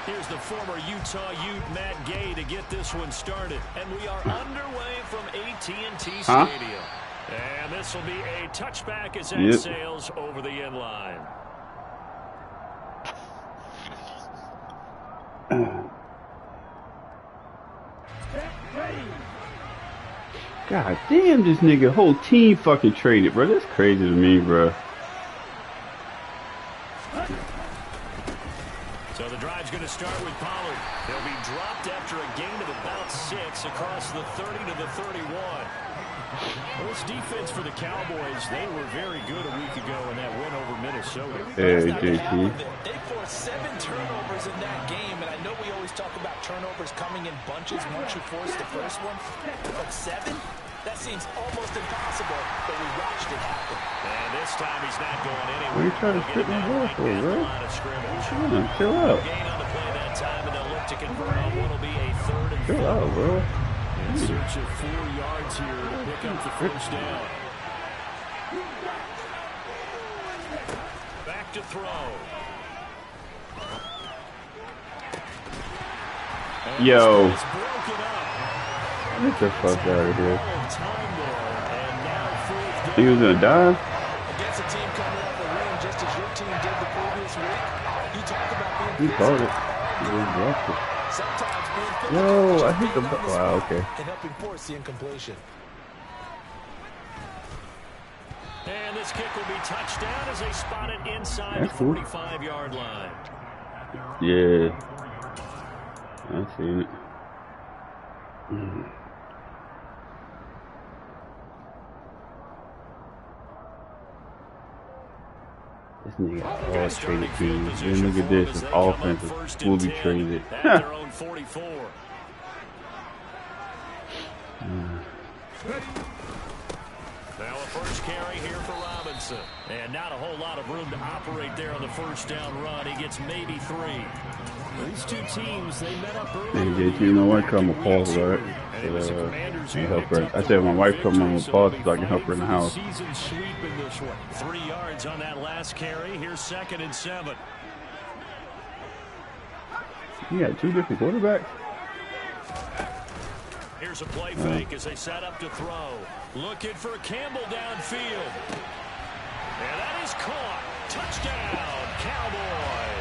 Here's the former Utah Ute, Matt Gay, to get this one started. And we are underway from AT&T Stadium. And this will be a touchback as that sails over the end line. God damn, this nigga whole team fucking traded, bro. That's crazy to me, bro. So the drive's going to start with Pollard. He'll be dropped after a gain of about 6 across the 30 to the 31. Well, this defense for the Cowboys, they were very good a week ago in that win over Minnesota. Hey, JT. They forced 7 turnovers in that game, and I know we always talk about turnovers coming in bunches once you force the first one. But 7? That seems almost impossible, but we watched it happen. And this time he's not going anywhere. What are you trying to strip my ball for, bro? Chill out. Gain on the play that time, and they'll look to convert on what will be a 3rd and 4. Chill out, bro. In search of 4 yards here to pick up the first down. Back to throw. Yo. Get the fuck out of here. He was gonna die? Against a team coming off a win just as your team did the previous week. You talk about He being caught it. He didn't drop it. sometimes being Yo, I hit the wow, okay. and helping force the incompletion. And this kick will be touchdown as they spot it inside the 45-yard line. Yeah. I seen it. This nigga all traded teams. Then look at this. His offense is fully traded. Their own 44. Now a first carry here for Robinson. And not a whole lot of room to operate there on the first down run. He gets maybe 3. These two teams, they met up early. Hey, JT, you know what? Come and pause, alright? Help her. I said my wife come on with pause so I can help her in the house. Season sweep in this one. 3 yards on that last carry. Here's 2nd and 7. You got 2 different quarterbacks? Here's a play fake as they set up to throw. Looking for Campbell downfield. And that is caught. Touchdown, Cowboys.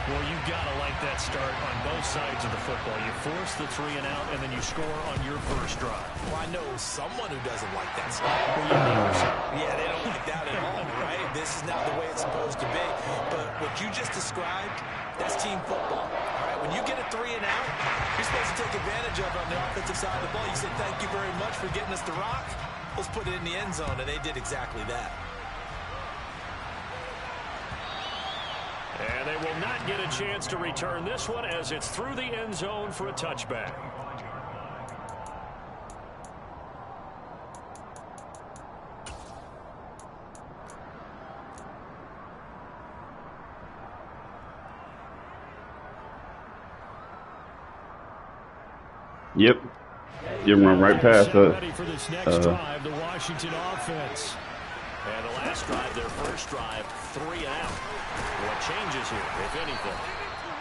Well, you've got to like that start on both sides of the football. You force the 3 and out, and then you score on your first drive. Well, I know someone who doesn't like that start. Yeah, they don't like that at all, right? This is not the way it's supposed to be. But what you just described, that's team football. All right, when you get a 3 and out, you're supposed to take advantage of it on the offensive side of the ball. You say, thank you very much for getting us the rock. Let's put it in the end zone, and they did exactly that. And they will not get a chance to return this one as it's through the end zone for a touchback. Yep. You run right past us. Ready for this next drive, the Washington offense. And the last drive, their first drive, 3 and out. What changes here, if anything?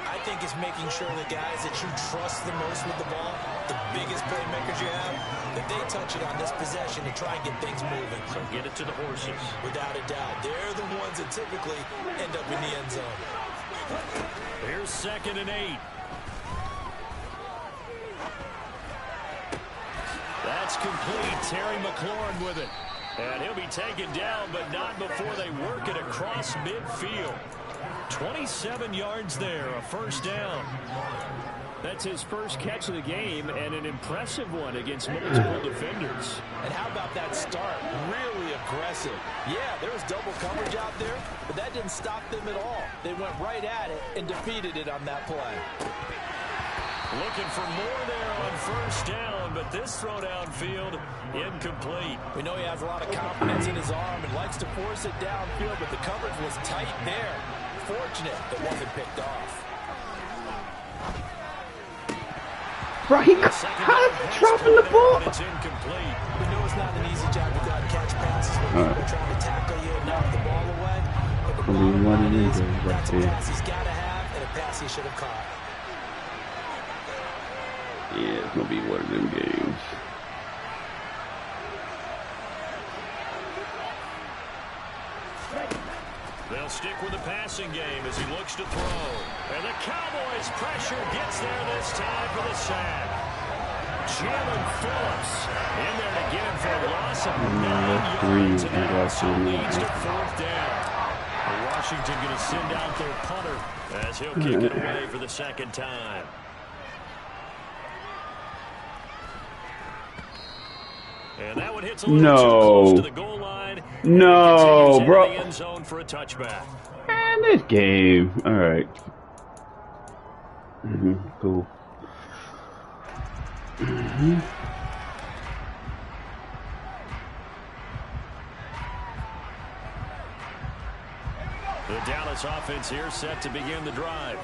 I think it's making sure the guys that you trust the most with the ball, the biggest playmakers you have, that they touch it on this possession to try and get things moving. So get it to the horses. Without a doubt. They're the ones that typically end up in the end zone. Here's 2nd and 8. That's complete. Terry McLaurin with it. And he'll be taken down, but not before they work it across midfield. 27 yards there, a first down. That's his first catch of the game, and an impressive one against multiple defenders. And how about that start? Really aggressive. Yeah, there was double coverage out there, but that didn't stop them at all. They went right at it and defeated it on that play. Looking for more there on first down, but this throw downfield, incomplete. We know he has a lot of confidence in his arm and likes to force it downfield, but the coverage was tight there. Fortunate it wasn't picked off. Bro, how's dropping the ball? It's incomplete. We know it's not an easy job to go out and catch passes when people are trying to tackle you and knock the ball away. But Gonna be one of these games right That's a there. pass he's got to have and a pass he should have caught. Yeah, it's gonna be one of them games. They'll stick with the passing game as he looks to throw. And the Cowboys' pressure gets there this time for the sack. Jalen Phillips in there to get him for a loss of 9 yards, and that also leads to 4th down. Washington going to send out their punter as he'll kick it away for the 2nd time. And that one hits a little too close to the goal line. No, bro. The end zone for a touchback. Man, this game. All right. Cool. The Dallas offense here set to begin the drive.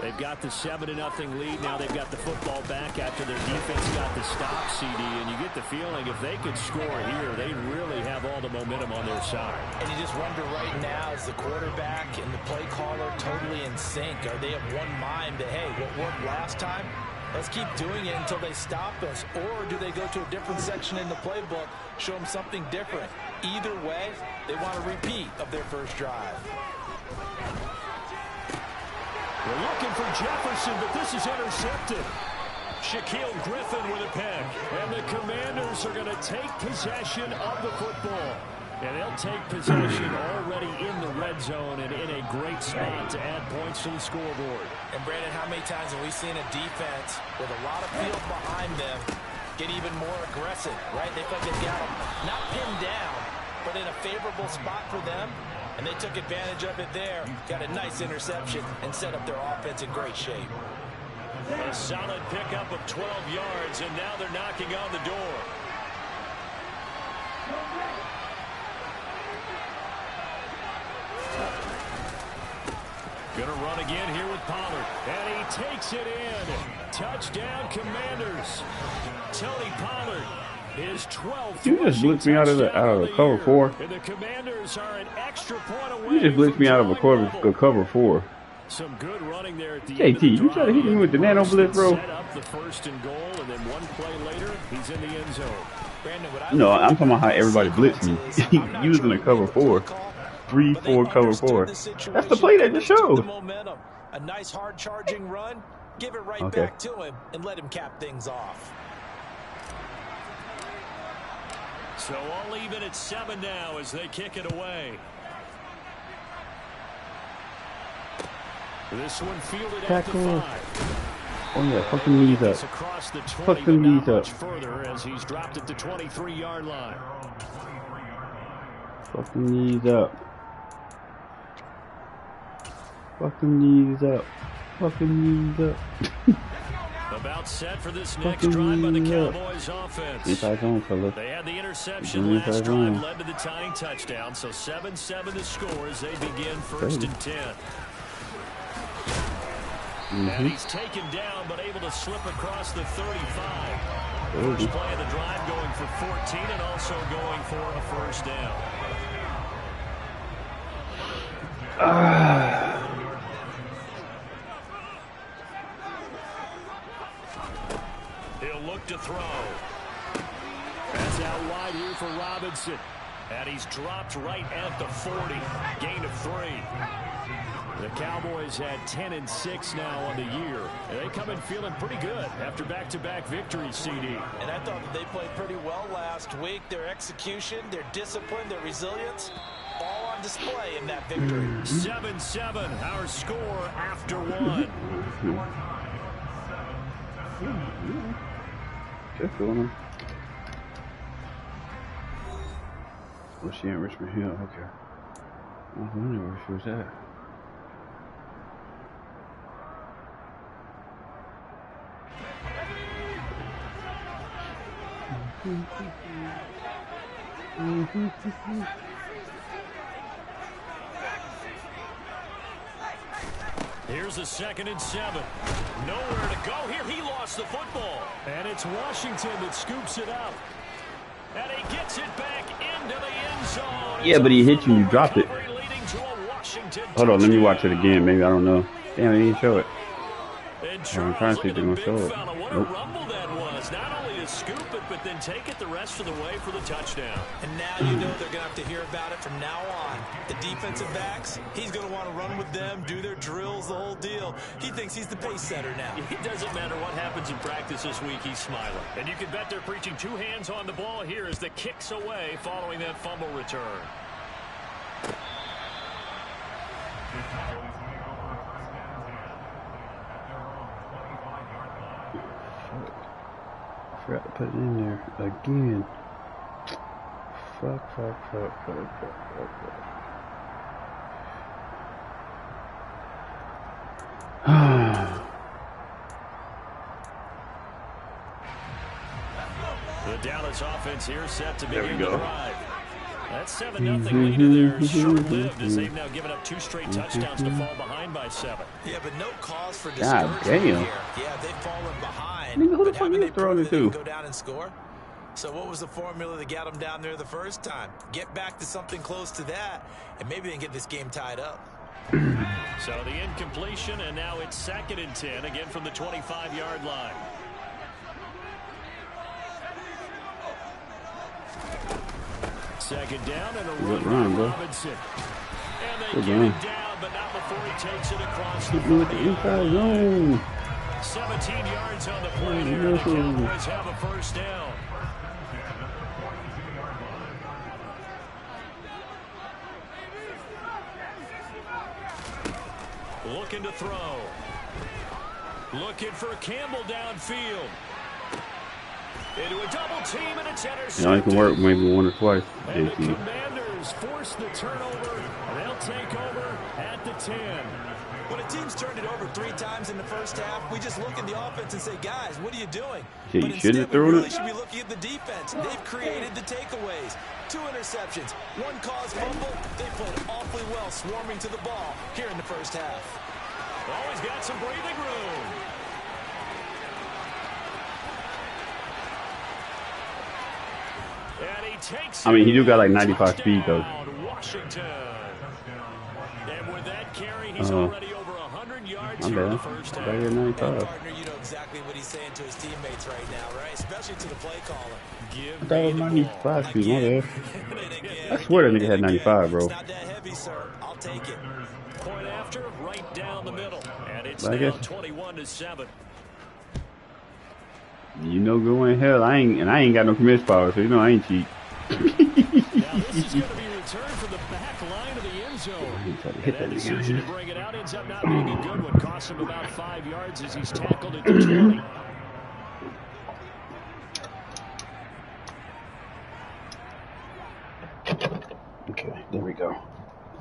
They've got the 7-0 lead. Now they've got the football back after their defense got the stop, CD. And you get the feeling if they could score here, they really have all the momentum on their side. And you just wonder right now, is the quarterback and the play caller totally in sync? Are they of one mind that, hey, what worked last time? Let's keep doing it until they stop us. Or do they go to a different section in the playbook, show them something different? Either way, they want a repeat of their first drive. We're looking for Jefferson, but this is intercepted. Shaquille Griffin with a pick. And the Commanders are going to take possession of the football. And they'll take possession already in the red zone and in a great spot to add points to the scoreboard. And Brandon, how many times have we seen a defense with a lot of field behind them get even more aggressive, right? They feel like they've got them not pinned down, but in a favorable spot for them. And they took advantage of it there. Got a nice interception and set up their offense in great shape. A solid pickup of 12 yards, and now they're knocking on the door. Gonna run again here with Pollard. And he takes it in. Touchdown, Commanders. Tony Pollard. His 12th. You just blitzed me out of the cover 4. And the Commanders are an extra point away. You just blitzed me out of a cover 4. Some good running there at the JT, you try to hit me with the nano blitz, bro. Set up the 1st and goal, and then one play later, he's in the end zone. Brandon, no, I'm talking about how everybody blitzed me. Using a cover 4. 3-4 cover 4. That's the play that just showed. A nice hard charging run. Give it right back to him and let him cap things off. So all even at 7 now as they kick it away. This one fielded at the 5. Oh yeah, fuck them knees up. Fuck them knees up. Further as he's dropped at the 23-yard line. Fuck them knees up. Fuck them knees up. Fuck them knees up. About set for this next drive by the Cowboys offense. Inside zone, fella. They had the interception last drive, led to the tying touchdown. So 7-7 the score as they begin 1st and 10. And he's taken down, but able to slip across the 35. First play of the drive going for 14 and also going for a 1st down. He'll look to throw. That's out wide here for Robinson. And he's dropped right at the 40. Gain of 3. The Cowboys had 10-6 now on the year. And they come in feeling pretty good after back-to-back victories, CD. And I thought that they played pretty well last week. Their execution, their discipline, their resilience, all on display in that victory. 7-7, our score after 1. Just going on. Was she in Richmond Hill? Okay. I was wondering where she was at. Here's a 2nd and 7. Nowhere to go here. He lost the football. And it's Washington that scoops it up. And he gets it back into the end zone. Yeah, but he hit you and you dropped it. Hold on, let me watch it again. Maybe I don't know. Damn, they didn't show it. And I'm trying to see if they're gonna show it. What a rumble that was. Not only to scoop it, but then take it the rest of the way for the touchdown. And now you know they're going to have to hear about it from now on. The defensive backs, he's going to want to run with them, do their drills, the whole deal. He thinks he's the pace setter now. It doesn't matter what happens in practice this week, he's smiling. And you can bet they're preaching 2 hands on the ball here as the kick's away following that fumble return. I forgot to put it in there again. Fuck. The Dallas offense here set to begin the drive. That 7-0 lead there short-lived as they've now given up 2 straight touchdowns to fall behind by 7. Yeah, but no cause for discouragement here. Yeah, they've fallen behind. Nigga, who the but fuck haven't you they throwing proven it they to? can go down and score? So what was the formula that got them down there the first time? Get back to something close to that, and maybe they can get this game tied up. So the incompletion, and now it's 2nd and 10, again from the 25-yard line. Second down and a run by Robinson. And they get him down, but not before he takes it across the 40. 17 yards on the play here, and the Cowboys have a first down. Looking to throw. Looking for Campbell downfield. Into a double team, and it's intercepted. Yeah, it can work maybe 1 or twice. And the Commanders force the turnover, and they'll take over at the 10. When a team's turned it over 3 times in the first half, we just look at the offense and say, guys, what are you doing? Yeah, but you instead, we really should be looking at the defense. They've created the takeaways. 2 interceptions, 1 caused fumble. They played awfully well swarming to the ball here in the first half. Always got some breathing room. And he takes I mean, he do got like 95 speed though. Washington. And with that carry, he's already over 100 yards here in the first half. And partner, you know exactly what he's saying to his teammates right now, right? Especially to the play caller. I thought it was 95 speed, my bad. I swear that nigga had 95, bro. It's not that heavy, sir. I'll take it. Point after, right down the middle. And it's now 21-7. You know, going hell, I ain't got no commit power, so you know I ain't cheat. Now this is going to be returned from the back line of the end zone. Hit that decision to bring it out ends up not being a good one. Costs him about 5 yards as he's tackled at the 20. Okay, there we go.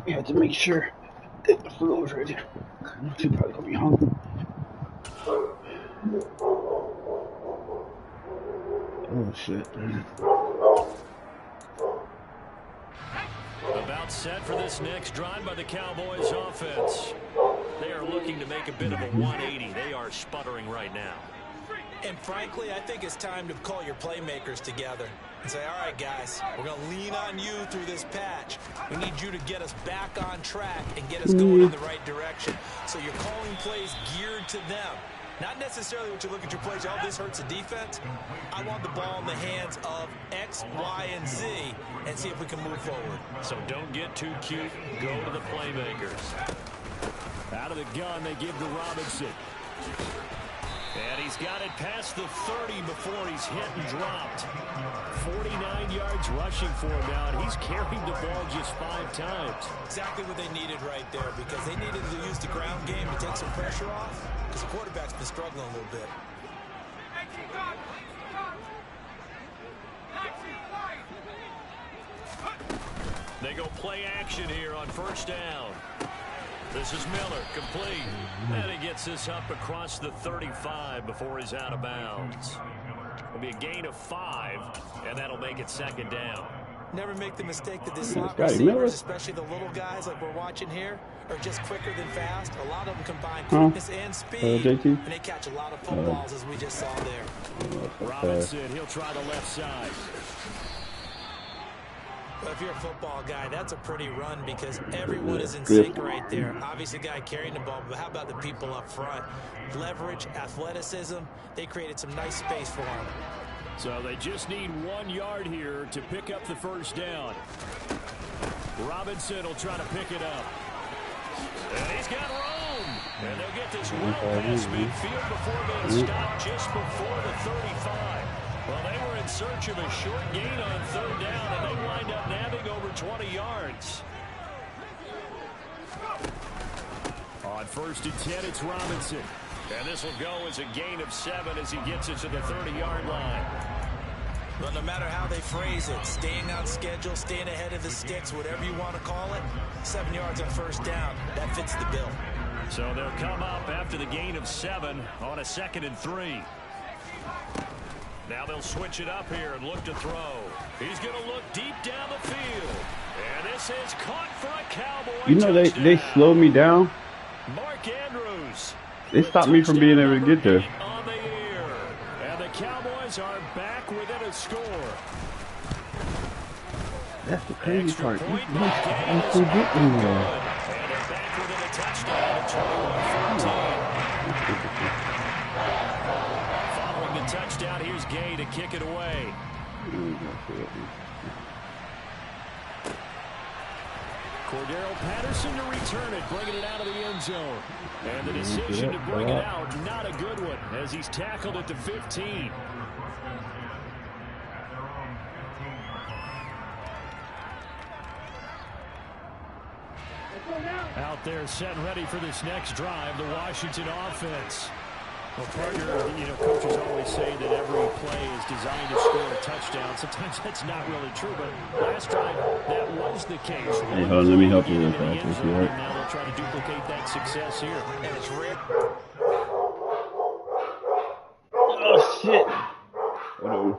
We had to make sure that the food was ready. She's probably gonna be hungry. Oh shit. About set for this next drive by the Cowboys offense. They are looking to make a bit of a 180. They are sputtering right now. And frankly, I think it's time to call your playmakers together and say, all right, guys, we're going to lean on you through this patch. We need you to get us back on track and get us going in the right direction. So you're calling plays geared to them. Not necessarily what you look at your plays, oh, this hurts the defense. I want the ball in the hands of X, Y, and Z and see if we can move forward. So don't get too cute. Go to the playmakers. Out of the gun, they give to Robinson. And he's got it past the 30 before he's hit and dropped. 49 yards rushing for him now, and he's carried the ball just 5 times. Exactly what they needed right there, because they needed to use the ground game to take some pressure off, because the quarterback's been struggling a little bit. They go play action here on first down. This is Miller, complete. And he gets this up across the 35 before he's out of bounds. It'll be a gain of 5, and that'll make it second down. Never make the mistake that the slot receivers, especially the little guys like we're watching here, are just quicker than fast. A lot of them combine quickness and speed, and they catch a lot of footballs, as we just saw there. Robinson, he'll try the left side. Well, if you're a football guy, that's a pretty run because everyone is in sync right there. Obviously, the guy carrying the ball, but how about the people up front? Leverage, athleticism, they created some nice space for him. So they just need 1 yard here to pick up the first down. Robinson will try to pick it up. And he's got room. And they'll get this well past midfield before being stopped just before the 35. Well, they were in search of a short gain on third down, and they wind up nabbing over 20 yards. On 1st and 10, it's Robinson. And this will go as a gain of 7 as he gets it to the 30-yard line. Well, no matter how they phrase it, staying on schedule, staying ahead of the sticks, whatever you want to call it, 7 yards on first down, that fits the bill. So they'll come up after the gain of 7 on a 2nd and 3. Now they'll switch it up here and look to throw. He's going to look deep down the field. And this is caught for a Cowboy You know, touchdown. they slowed me down. Mark Andrews. They stopped me from being able to get there. On the air. And the Cowboys are back within a score. That's the crazy Extra part. point You by Gaines actually get in there. And they're back within a touchdown at 21-14. Following the touchdown, here's Gay to kick it away. Cordero Patterson to return it, bringing it out of the end zone. And the decision to bring it out, not a good one, as he's tackled at the 15. Out there set and ready for this next drive, the Washington offense. Well, partner, coaches always say that every play is designed to score a touchdown. Sometimes that's not really true, but last drive, that was the case. Hey, hold on, let me help you with that. Now they'll try to duplicate that success here. And it's rare. Oh, shit. Hold on.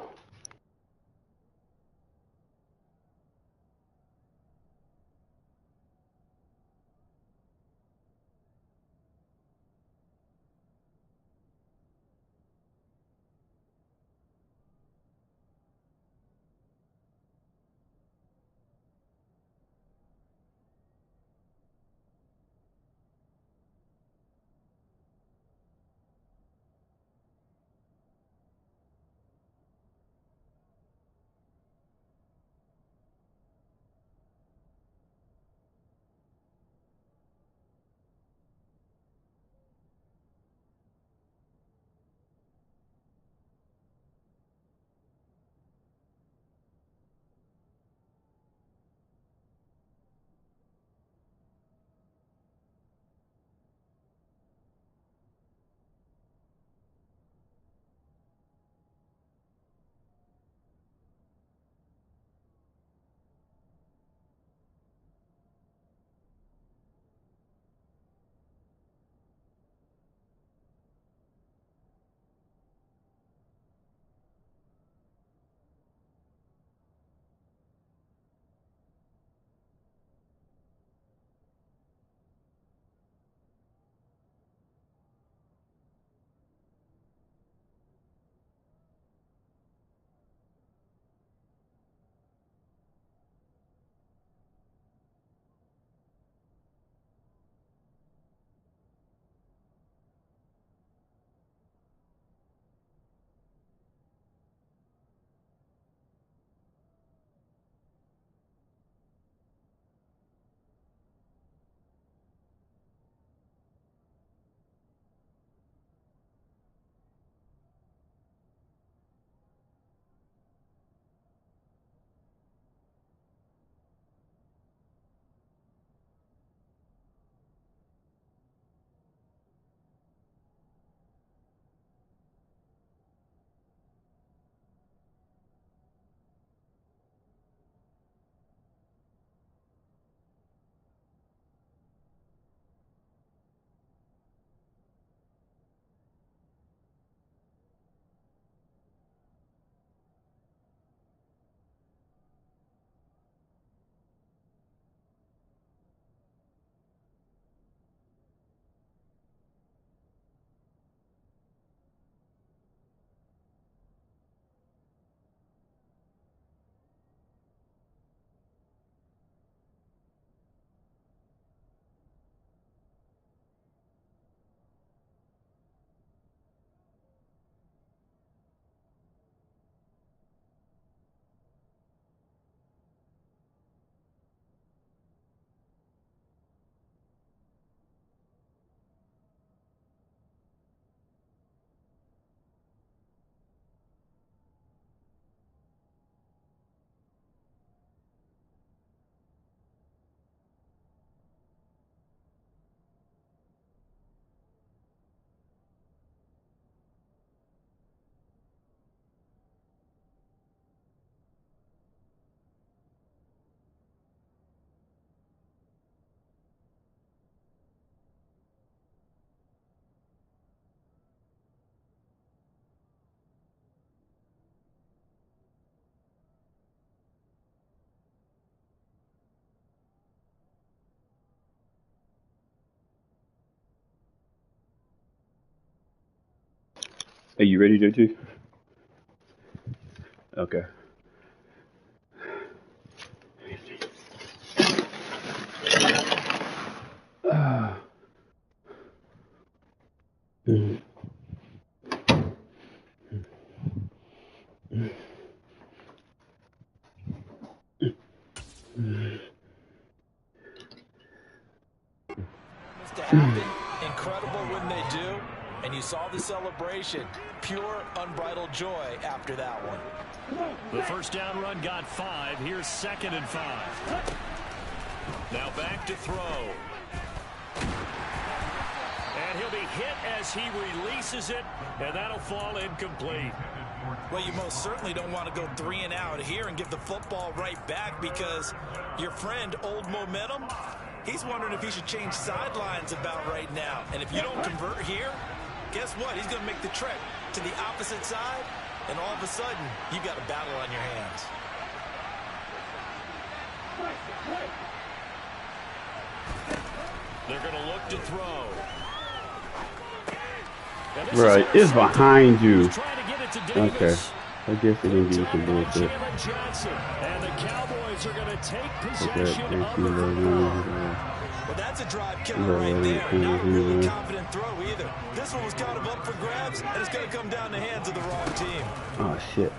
Are you ready, JT? Okay. To happen, incredible when they do, and you saw the celebration, pure unbridled joy after that one. The first down run got 5. Here's 2nd and 5. Now back to throw. And he'll be hit as he releases it, and that'll fall incomplete. Well, you most certainly don't want to go 3 and out here and give the football right back, because your friend, Old Momentum, he's wondering if he should change sidelines about right now. And if you don't convert here, guess what? He's going to make the trek to the opposite side, and all of a sudden, you've got a battle on your hands. They're going to look to throw. Right, it's behind you. Okay. I guess they didn't give you some bullshit. And the Cowboys are going to take possession of the football. Well, that's a drive killer right there. Not a really confident throw either. This one was kind of up for grabs, and it's going to come down the hands of the wrong team. Oh, shit.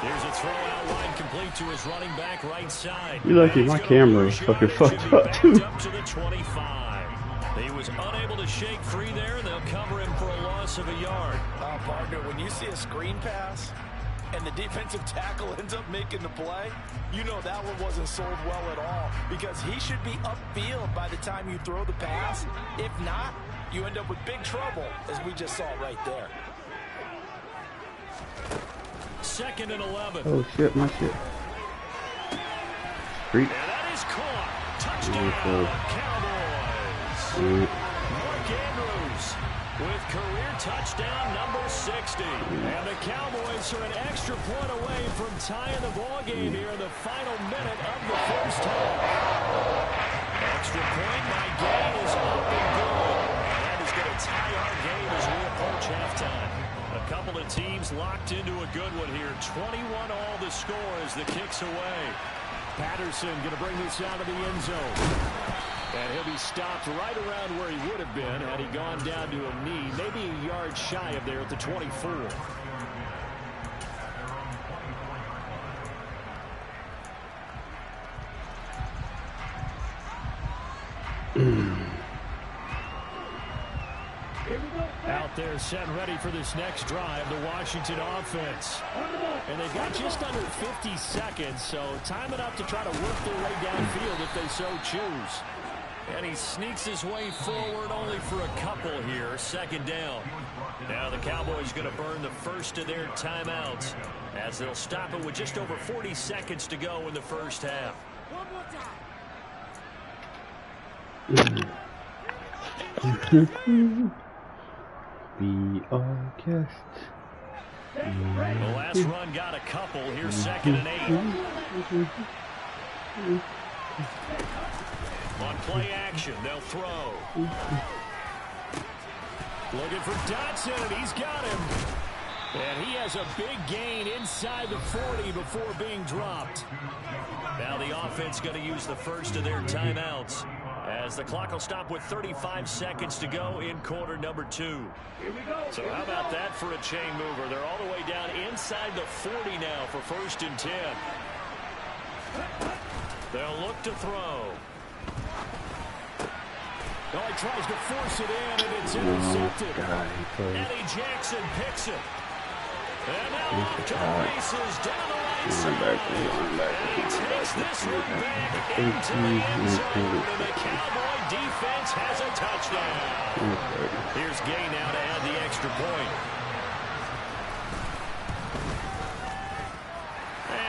There's a throw out line complete to his running back right side. You're lucky my camera is fucking fucked up, too. Up to the 25. He was unable to shake free there, and they'll cover him for a loss of a yard. Partner, when you see a screen pass and the defensive tackle ends up making the play, you know that one wasn't sold well at all, because he should be upfield by the time you throw the pass. If not, you end up with big trouble, as we just saw right there. 2nd and 11. Oh, shit, my shit. Street. And that is caught. Touchdown, Cowboys. Mark Andrews with career touchdown number 60. And the Cowboys are an extra point away from tying the ball game here in the final minute of the first half. Extra point by Gain is up and good. That is going to tie our game as we approach halftime. A couple of teams locked into a good one here. 21 all the score as the kick's away. Patterson going to bring this out of the end zone. And he'll be stopped right around where he would have been had he gone down to a knee, maybe a yard shy of there at the 24. Out there set and ready for this next drive, the Washington offense. And they've got just under 50 seconds, so time enough to try to work their way downfield if they so choose. And he sneaks his way forward only for a couple here. 2nd down. Now the Cowboys going to burn the first of their timeouts as they'll stop it with just over 40 seconds to go in the first half. Be our guest. The last run got a couple. Here's 2nd and 8. On play action, they'll throw. Looking for Dotson, and he's got him. And he has a big gain inside the 40 before being dropped. Now the offense going to use the first of their timeouts as the clock will stop with 35 seconds to go in quarter number 2. So how about that for a chain mover? They're all the way down inside the 40 now for 1st and 10. They'll look to throw. Oh, he tries to force it in, and it's intercepted. Eddie Jackson picks it. And now off to the races down the right side. He takes this one back into the end zone, and the Cowboy defense has a touchdown. Here's Gay now to add the extra point.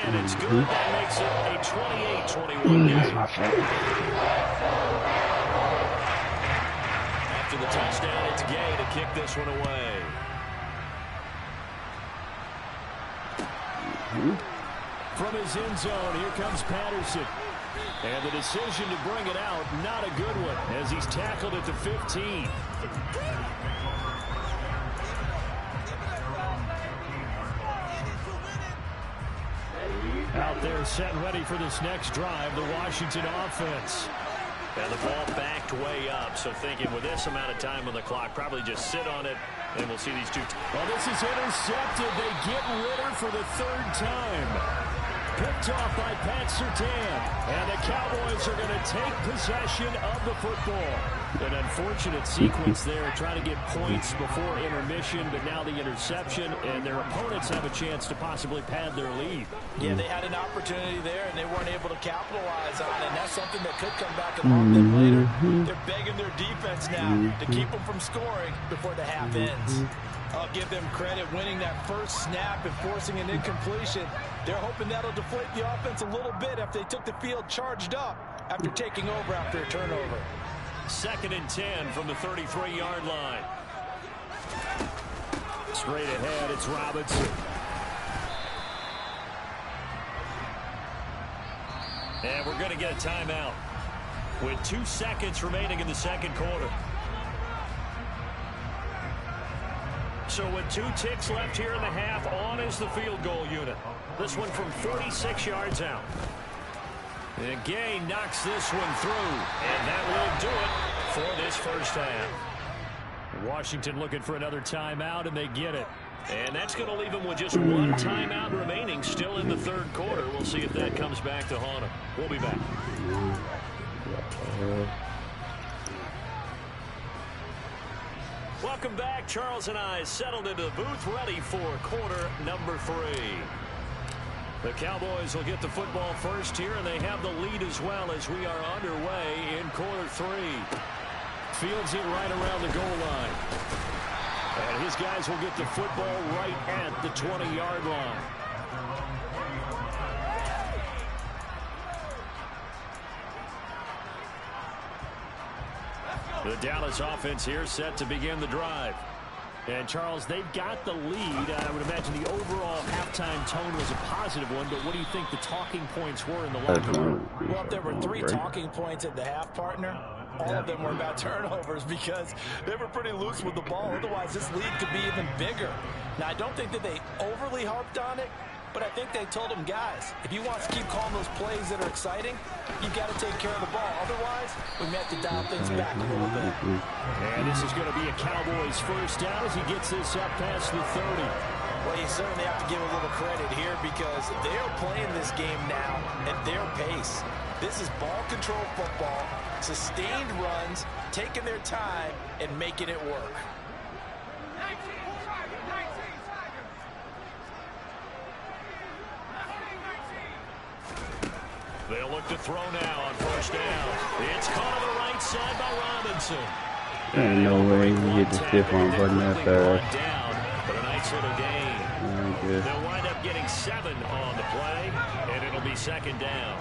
And it's good. That makes it a 28-21 game. After the touchdown, it's Gay to kick this one away. From his end zone, here comes Patterson. And the decision to bring it out, not a good one, as he's tackled at the 15. Out there set ready for this next drive, the Washington offense. And the ball backed way up, so thinking with this amount of time on the clock, probably just sit on it, and we'll see these two. Well, this is intercepted. They get Ritter for the third time. Picked off by Pat Surtain. And the Cowboys are going to take possession of the football. An unfortunate sequence there, trying to get points before intermission, but now the interception, and their opponents have a chance to possibly pad their lead. Yeah, they had an opportunity there, and they weren't able to capitalize on it, and that's something that could come back and haunt them later. They're begging their defense now to keep them from scoring before the half ends. I'll give them credit winning that first snap and forcing an incompletion. They're hoping that'll deflate the offense a little bit after they took the field charged up after taking over after a turnover. 2nd and 10 from the 33-yard line. Straight ahead, it's Robinson. And we're going to get a timeout with 2 seconds remaining in the second quarter. So with 2 ticks left here in the half, on is the field goal unit. This one from 46 yards out. And Gay knocks this one through, and that will do it for this first half. Washington looking for another timeout, and they get it. And that's going to leave them with just 1 timeout remaining still in the third quarter. We'll see if that comes back to haunt them. We'll be back. Welcome back. Charles and I settled into the booth, ready for quarter number 3. The Cowboys will get the football first here, and they have the lead as well as we are underway in quarter 3. Fields it right around the goal line. And his guys will get the football right at the 20-yard line. The Dallas offense here set to begin the drive. And, Charles, they've got the lead. I would imagine the overall halftime tone was a positive one, but what do you think the talking points were in the locker room? Well, if there were 3 talking points at the half, partner, all of them were about turnovers because they were pretty loose with the ball. Otherwise, this lead could be even bigger. Now, I don't think that they overly harped on it, but I think they told them, guys, if you want to keep calling those plays that are exciting, you've got to take care of the ball. Otherwise, we may have to dial things back a little bit. And this is going to be a Cowboys first down as he gets this up past the 30. Well, you certainly have to give a little credit here because they're playing this game now at their pace. This is ball control football, sustained runs, taking their time, and making it work. They'll look to throw now on first down. It's caught on the right side by Robinson. Ain't no way you get the stiff arm button that fast. But a nice little gain. They'll wind up getting 7 on the play, and it'll be 2nd down.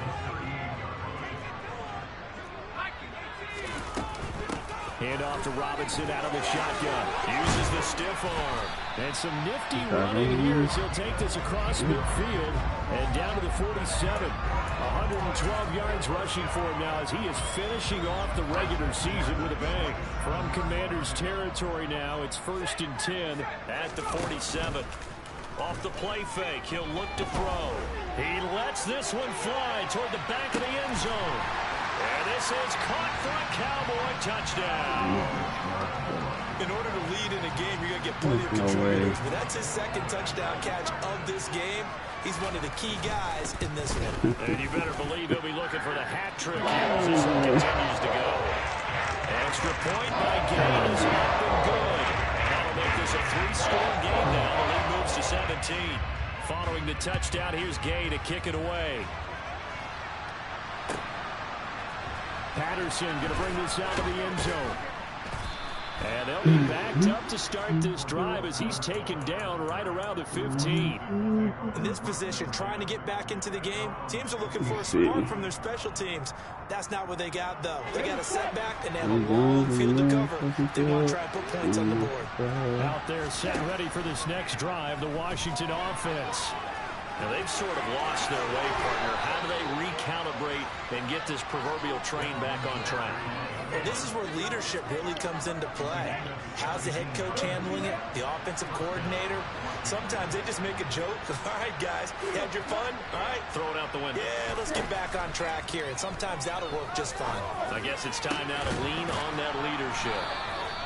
Hand off to Robinson out of the shotgun. Uses the stiff arm. And some nifty running here as he'll take this across midfield and down to the 47. 112 yards rushing for him now as he is finishing off the regular season with a bang. From Commanders territory now, it's 1st and 10 at the 47. Off the play fake, he'll look to throw. He lets this one fly toward the back of the end zone. And this is caught for a Cowboy touchdown. In order to lead in a game, you're going to get plenty of contributors. But that's his 2nd touchdown catch of this game. He's one of the key guys in this one. And you better believe he'll be looking for the hat trick here as this one continues to go. Extra point by Gay is up and good. That'll make this a 3-score game now. The lead moves to 17. Following the touchdown, here's Gay to kick it away. Patterson going to bring this out of the end zone. And they'll be backed up to start this drive as he's taken down right around the 15. In this position, trying to get back into the game, teams are looking for a spark from their special teams. That's not what they got, though. They got a setback, and they have a long field to cover. They want to try and put points on the board. Out there set ready for this next drive, the Washington offense. Now, they've sort of lost their way, partner. How do they recalibrate and get this proverbial train back on track? Well, this is where leadership really comes into play. How's the head coach handling it? The offensive coordinator? Sometimes they just make a joke. All right, guys, you had your fun? All right. Throw it out the window. Yeah, let's get back on track here. And sometimes that'll work just fine. I guess it's time now to lean on that leadership.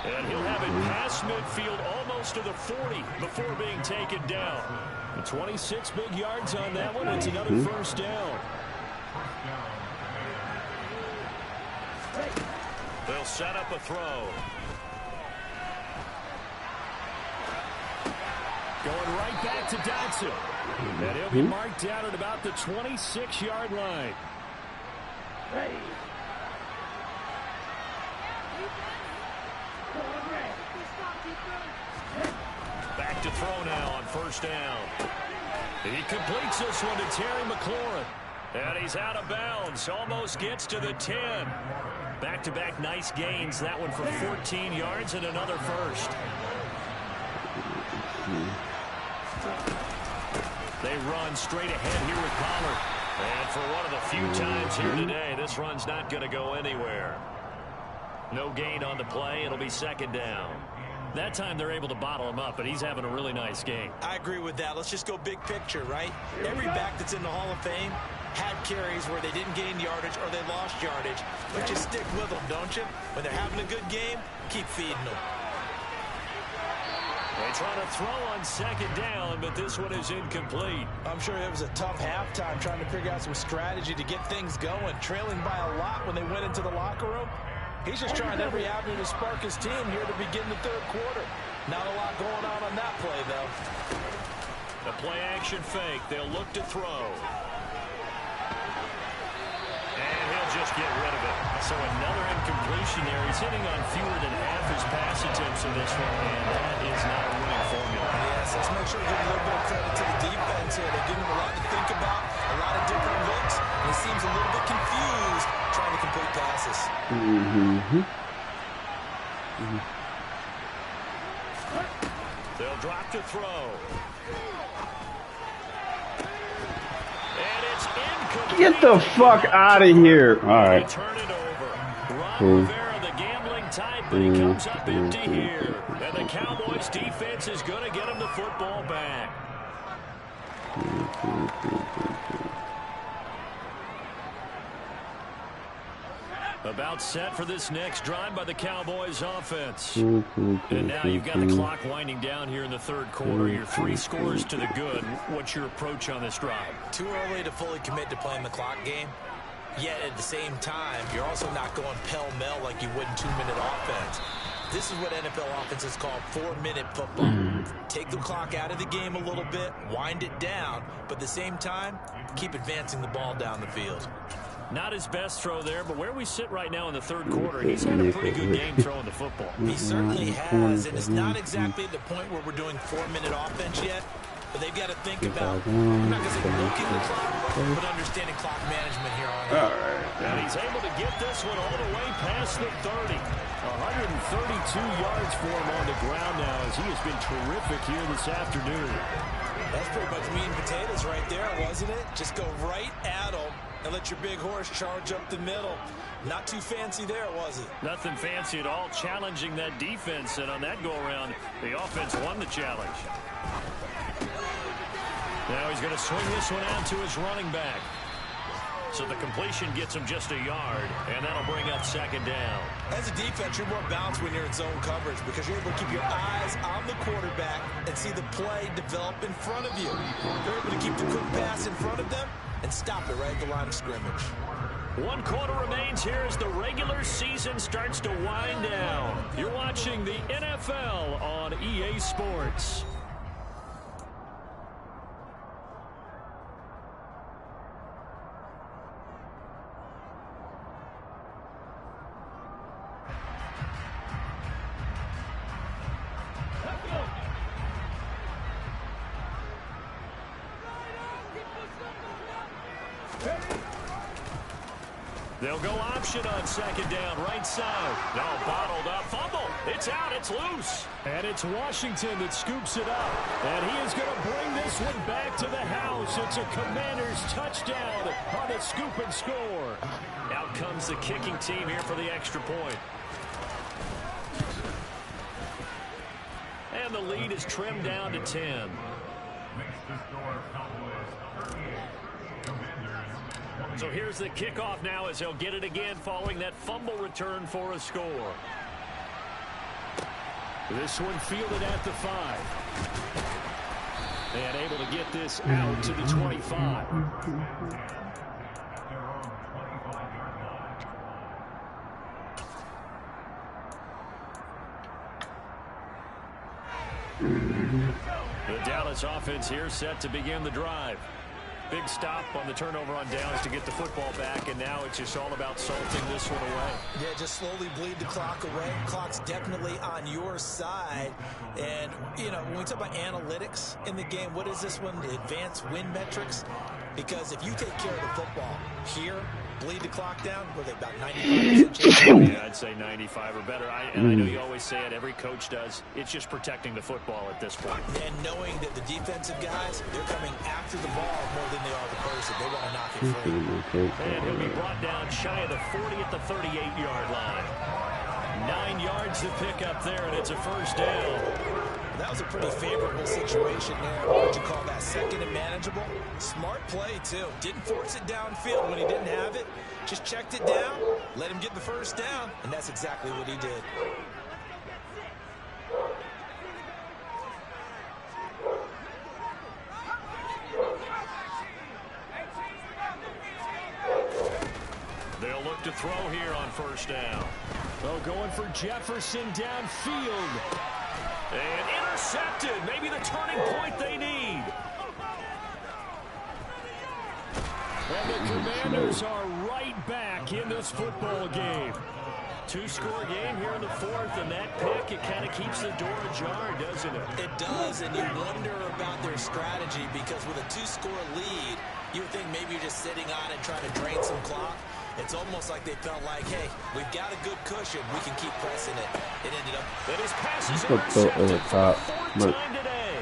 And he'll have it past midfield almost to the 40 before being taken down. 26 big yards on that one. It's another first down. They'll set up a throw. Going right back to Dodson. And he'll be marked down at about the 26-yard line. Back to throw now on first down. He completes this one to Terry McLaurin. And he's out of bounds. Almost gets to the 10. Back-to-back nice gains. That one for 14 yards and another first. They run straight ahead here with Pollard. And for one of the few times here today, this run's not going to go anywhere. No gain on the play. It'll be second down. That time they're able to bottle him up, but he's having a really nice game. I agree with that. Let's just go big picture, right? Every back that's in the Hall of Fame had carries where they didn't gain yardage or they lost yardage. But you stick with them, don't you? When they're having a good game, keep feeding them. They try to throw on second down, but this one is incomplete. I'm sure it was a tough halftime trying to figure out some strategy to get things going. Trailing by a lot when they went into the locker room. He's just trying every avenue to spark his team here to begin the third quarter. Not a lot going on that play, though. The play-action fake. They'll look to throw. And he'll just get rid of it. So another incompletion there. He's hitting on fewer than half his pass attempts in this one, and that is not a winning formula. Yes, let's make sure we give a little bit of credit to the defense here. They give him a lot to think about, a lot of different looks, and he seems a little bit confused trying to complete passes. They'll drop to throw. And it's incomplete. Get the fuck out of here. All right. Turn it over. Ron Rivera, the gambling type, but he comes up empty here. And the Cowboys defense is going to get him the football back. About set for this next drive by the Cowboys offense. And now you've got the clock winding down here in the third quarter. Your 3 scores to the good. What's your approach on this drive? Too early to fully commit to playing the clock game. Yet at the same time, you're also not going pell-mell like you would in 2-minute offense. This is what NFL offenses call 4-minute football. Take the clock out of the game a little bit, wind it down, but at the same time, keep advancing the ball down the field. Not his best throw there, but where we sit right now in the third quarter, he's had a pretty good game throwing the football. He certainly has, and it's not exactly at the point where we're doing 4-minute offense yet, but they've got to think about, I'm not going to say milking the clock, but understanding clock management here on out. And he's able to get this one all the way past the 30. 132 yards for him on the ground now as he has been terrific here this afternoon. That's pretty much meat and potatoes right there, wasn't it? Just go right at him and let your big horse charge up the middle. Not too fancy there, was it? Nothing fancy at all, challenging that defense, and on that go-around, the offense won the challenge. Now he's going to swing this one out to his running back. So the completion gets him just a yard, and that'll bring up second down. As a defense, you're more balanced when you're in zone coverage because you're able to keep your eyes on the quarterback and see the play develop in front of you. You're able to keep the quick pass in front of them and stop it right at the line of scrimmage. 1 quarter remains here as the regular season starts to wind down. You're watching the NFL on EA Sports. They'll go option on second down, right side. Now bottled up, fumble. It's out. It's loose. And it's Washington that scoops it up. And he is going to bring this one back to the house. It's a Commanders touchdown on the scoop and score. Out comes the kicking team here for the extra point. And the lead is trimmed down to 10. So here's the kickoff now as he'll get it again following that fumble return for a score. This one fielded at the 5. And able to get this out to the 25. The Dallas offense here set to begin the drive. Big stop on the turnover on downs to get the football back, and now it's just all about salting this one away. Yeah, just slowly bleed the clock away. Clock's definitely on your side. And, you know, when we talk about analytics in the game, what is this one? The advanced win metrics? Because if you take care of the football here, bleed the clock down, were they about 95%? Yeah, I'd say 95 or better. And I know you always say it, every coach does. It's just protecting the football at this point. And knowing that the defensive guys, they're coming after the ball more than they are the person. They want to knock it free. And he'll be brought down shy of the 40 at the 38-yard line. 9 yards to pick up there, and it's a first down. That was a pretty favorable situation there. What would you call that? Second and manageable? Smart play, too. Didn't force it downfield when he didn't have it. Just checked it down, let him get the first down, and that's exactly what he did. They'll look to throw here on first down. Oh, going for Jefferson downfield. And intercepted. Maybe the turning point they need. And the Commanders are right back in this football game. 2-score game here in the 4th, and that pick, it kind of keeps the door ajar, doesn't it? It does, and you wonder about their strategy because with a 2-score lead, you would think maybe you're just sitting on it trying to drain some clock. It's almost like they felt like, hey, we've got a good cushion. We can keep pressing it. It ended up. That his passes intercepted for the 4th time today.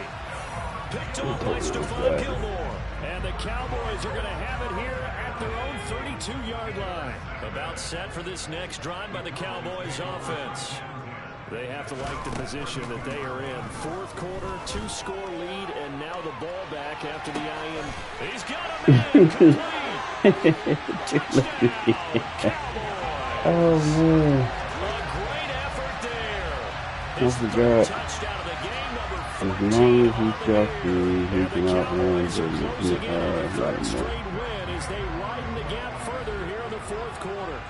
Picked off by Stephon Gilmore. And the Cowboys are going to have it here at their own 32-yard line. About set for this next drive by the Cowboys offense. They have to like the position that they are in. 4th quarter, 2-score lead, and now the ball back after the IM. He's got a man complete. Touchdown, Cowboys. Oh, man. A great effort there. I forgot. Touchdown of the game, number 14. As long as he's Joshua, he can outrun Third straight win as they widen the gap further here in the 4th quarter.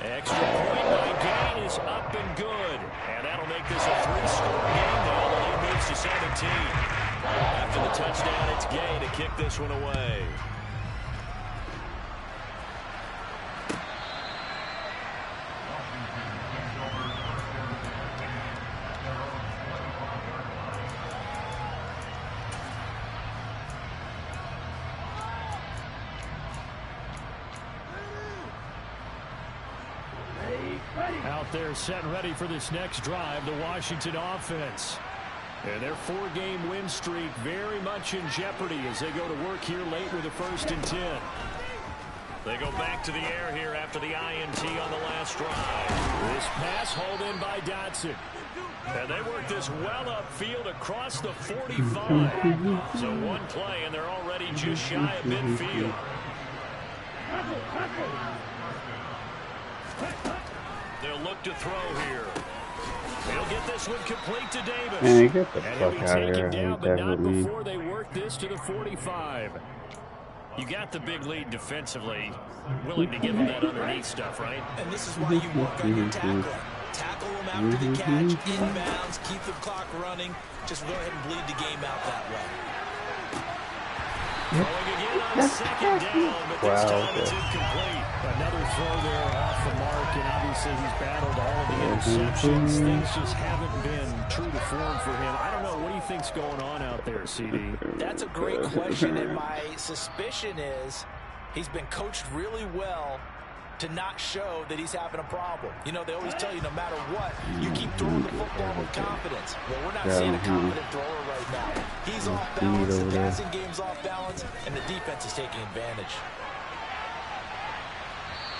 Extra point by Gain is up and good. And that'll make this a 3-score game now. The lead moves to 17. After the touchdown, it's Gain to kick this one away. Out there set and ready for this next drive, the Washington offense. And their 4-game win streak very much in jeopardy as they go to work here late with a 1st and 10. They go back to the air here after the INT on the last drive. This pass hauled in by Dotson. And they work this well upfield across the 45. So one play and they're already just shy of midfield. They'll look to throw here. He'll get this one complete to Davis. Man, get the and fuck he'll be out of taken here. down, but not before they work this to the 45. You got the big lead defensively. Willing to give them that underneath stuff, right? And this is why you work on your tackling. Tackle them after the catch, inbounds, keep the clock running. Just go ahead and bleed the game out that way. Throwing again on 2nd down, but this time it's incomplete. Another throw there off the mark, and obviously he's battled all of the interceptions. Things just haven't been true to form for him. I don't know. What do you think's going on out there, CD? That's a great question, and my suspicion is He's been coached really well to not show that he's having a problem. You know, they always tell you no matter what, you keep throwing the football with confidence. Well, we're not seeing a confident thrower right now. He's off balance, the passing game's off balance, and the defense is taking advantage.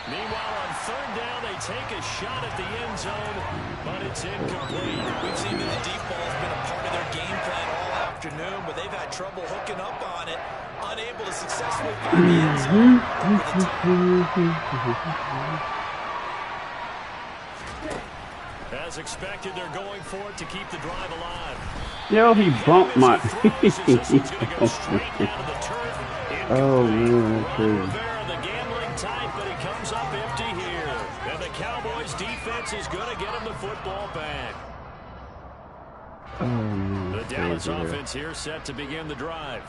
Meanwhile, on third down, they take a shot at the end zone, but it's incomplete. We've seen that the deep ball has been a part of their game plan all afternoon, but they've had trouble hooking up on it, unable to successfully find the end zone. As expected, they're going for it to keep the drive alive. Yo, he bumped my... Oh, man, that's crazy. Tight, but he comes up empty here. And the Cowboys defense is going to get him the football back. The Dallas offense here set to begin the drive.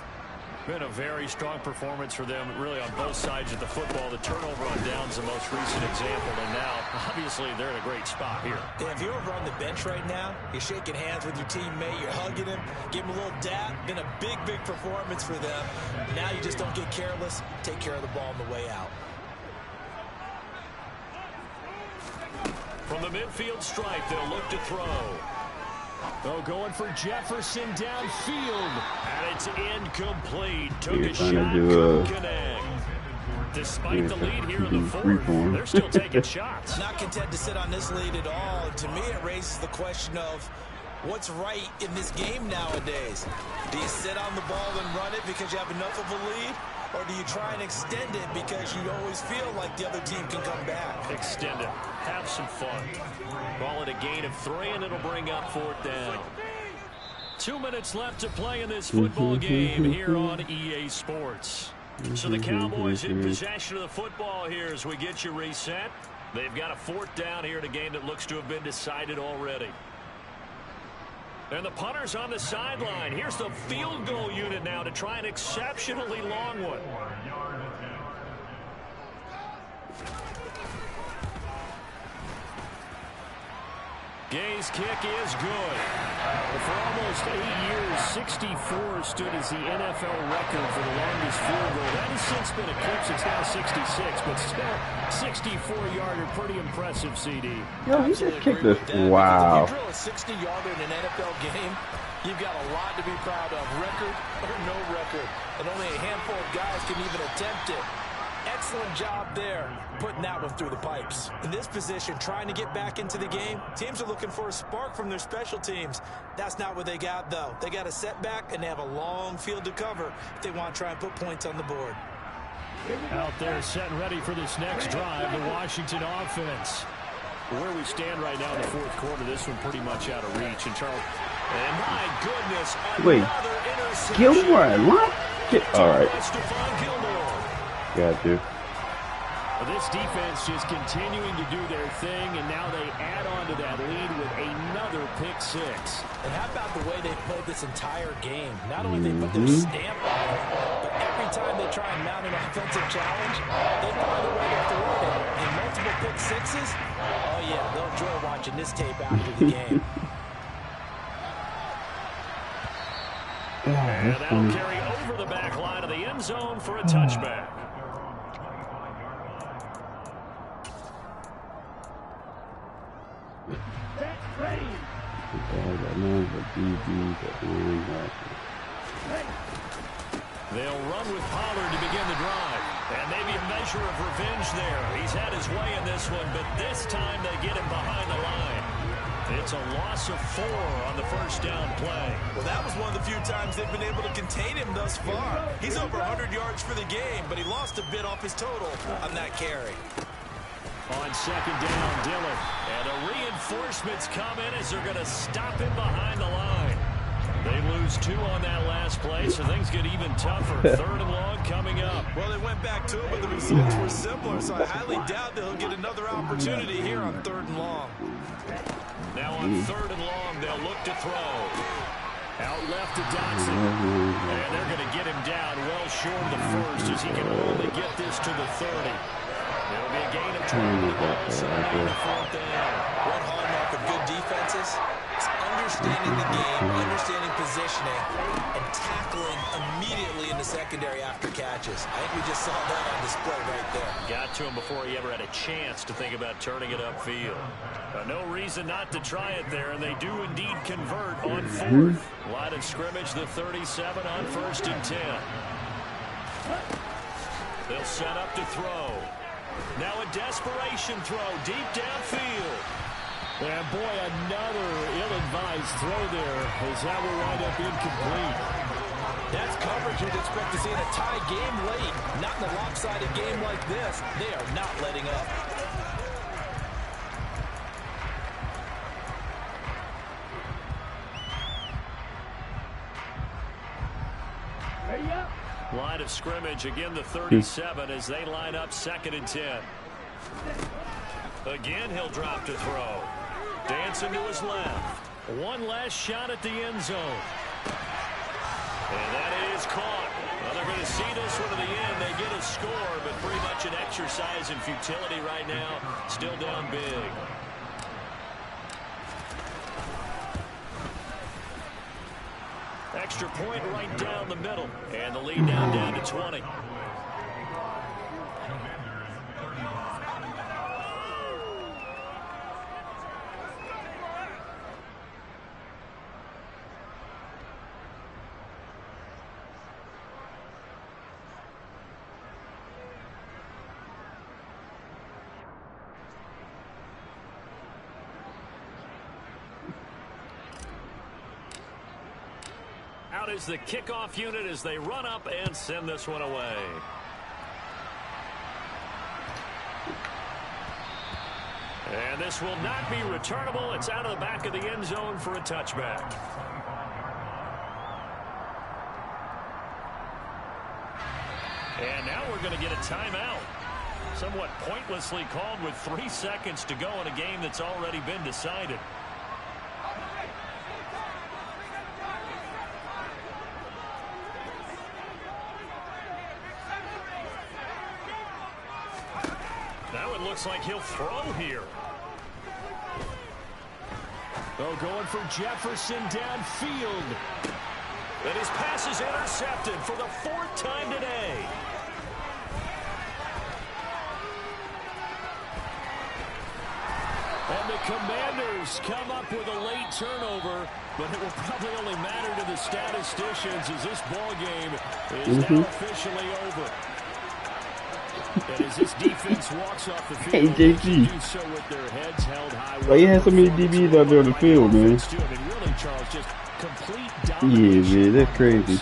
Been a very strong performance for them, really on both sides of the football. The turnover on downs the most recent example, and now, obviously, they're in a great spot here. Yeah, if you're over on the bench right now, you're shaking hands with your teammate, you're hugging him, give him a little dap. Been a big, big performance for them. Now you just don't get careless. Take care of the ball on the way out. From the midfield stripe, they'll look to throw. Oh, going for Jefferson downfield. And it's incomplete. Took a shot, couldn't connect. Despite the lead here in the fourth, they're still taking shots. Not content to sit on this lead at all. And to me, it raises the question of what's right in this game nowadays. Do you sit on the ball and run it because you have enough of a lead? Or do you try and extend it because you always feel like the other team can come back? Extend it. Have some fun. Call it a gain of 3, and it'll bring up fourth down. 2 minutes left to play in this football game here on EA Sports. So the Cowboys in possession of the football here as we get you reset. They've got a fourth down here in a game that looks to have been decided already. And the punter's on the sideline. Here's the field goal unit now to try an exceptionally long one. Gay's kick is good. For almost 8 years, 64 stood as the NFL record for the longest field goal. That has since been eclipsed. It's now 66, but still 64-yarder. Pretty impressive, CD. Yo, he just kicked this. Wow. If you drill a 60-yarder in an NFL game, you've got a lot to be proud of. Record or no record. And only a handful of guys can even attempt it. Excellent job there, putting that one through the pipes. In this position, trying to get back into the game, teams are looking for a spark from their special teams. That's not what they got, though. They got a setback, and they have a long field to cover if they want to try and put points on the board. Out there set and ready for this next drive, the Washington offense. Where we stand right now in the fourth quarter, this one pretty much out of reach. And Charles, and my goodness, another interception. Gilmore, what? All right. Got you. This defense just continuing to do their thing, and now they add on to that lead with another pick six. And how about the way they played this entire game? Not only they put their stamp on it, but every time they try and mount an offensive challenge, they find a way to throw it. And multiple pick sixes, oh yeah, they'll enjoy watching this tape after the game. And that'll carry over the back line of the end zone for a touchback. They'll run with Pollard to begin the drive. And maybe a measure of revenge there. He's had his way in this one, but this time they get him behind the line. It's a loss of 4 on the first down play. Well, that was one of the few times they've been able to contain him thus far. He's over 100 yards for the game, but he lost a bit off his total on that carry. On second down, Dillon. And the reinforcements come in as they're going to stop him behind the line. They lose 2 on that last play, so things get even tougher. Third and long coming up. Well, they went back to it, but the results were similar, so I highly doubt that he'll get another opportunity here on third and long. Now on third and long, they'll look to throw. Out left to Dotson. And they're going to get him down well short of the first as he can only get this to the 30. It'll be a gain of 20. So now the fourth down. One hallmark of good defenses is understanding the game, understanding positioning, and tackling immediately in the secondary after catches. I think we just saw that on display right there. Got to him before he ever had a chance to think about turning it upfield. No reason not to try it there, and they do indeed convert on fourth. Line of scrimmage, the 37 on 1st and 10. They'll set up to throw. Now a desperation throw deep downfield. And boy, another ill-advised throw there as that will wind up incomplete. That's coverage you'd expect to see in a tie game late. Not in a lopsided game like this. They are not letting up. Line of scrimmage, again the 37 as they line up 2nd and 10. Again, he'll drop to throw. Dancing to his left. One last shot at the end zone. And that is caught. Well, they're going to see this one to the end. They get a score, but pretty much an exercise in futility right now. Still down big. Extra point right down the middle. And the lead down to 20. Out is the kickoff unit as they run up and send this one away. And this will not be returnable. It's out of the back of the end zone for a touchback. And now we're going to get a timeout. Somewhat pointlessly called with 3 seconds to go in a game that's already been decided. Now it looks like he'll throw here. Oh, going for Jefferson downfield. And his pass is intercepted for the 4th time today. And the Commanders come up with a late turnover, but it will probably only matter to the statisticians as this ball game is now officially over. And as this defense walks off the field, hey, JG. do so with their heads held high. Why you have so many DBs out there on the field, man? Really, Charles, just complete Yeah, man, that's crazy.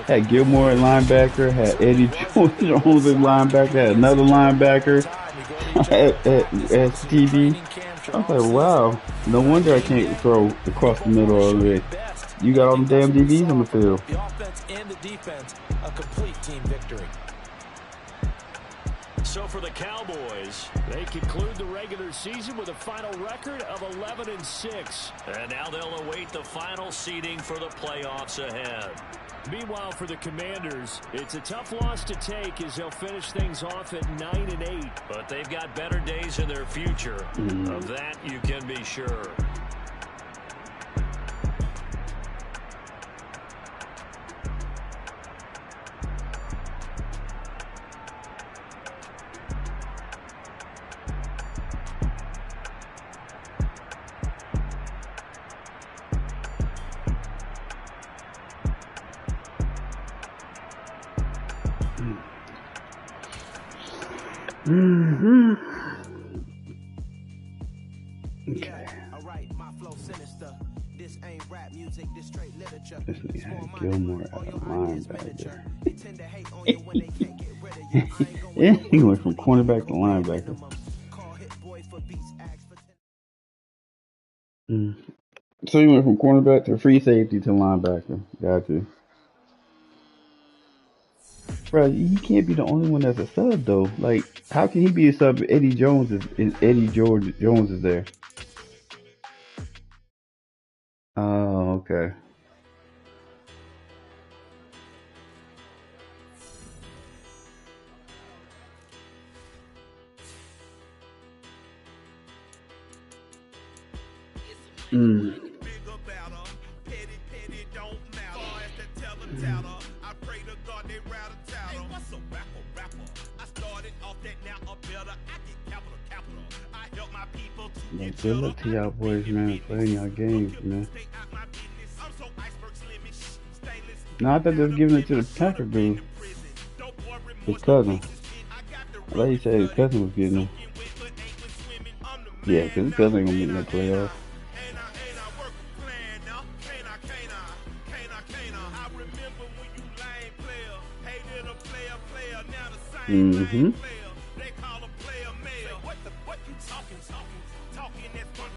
Had Gilmore at linebacker, had Eddie Jones at linebacker, had another linebacker at TV. I was like, wow, no wonder I can't throw across the middle all the way. You got all them damn DBs on the field. The offense and the defense, a complete team victory. So for the Cowboys, they conclude the regular season with a final record of 11-6. And now they'll await the final seeding for the playoffs ahead. Meanwhile, for the Commanders, it's a tough loss to take as they'll finish things off at 9-8. But they've got better days in their future. Of that, you can be sure. Okay. This nigga had Gilmore at a linebacker. Yeah, he went from cornerback to linebacker. So he went from cornerback to free safety to linebacker. Gotcha. Bro, he can't be the only one that's a sub though. Like, how can he be a sub if Eddie Jones is there? Oh, okay. Yeah, good luck to y'all boys, man, playing y'all games, man. No, I thought they was giving it to the Packer dude. His cousin. I thought he said his cousin was getting him. Yeah, because his cousin ain't gonna make no playoff. Mm-hmm.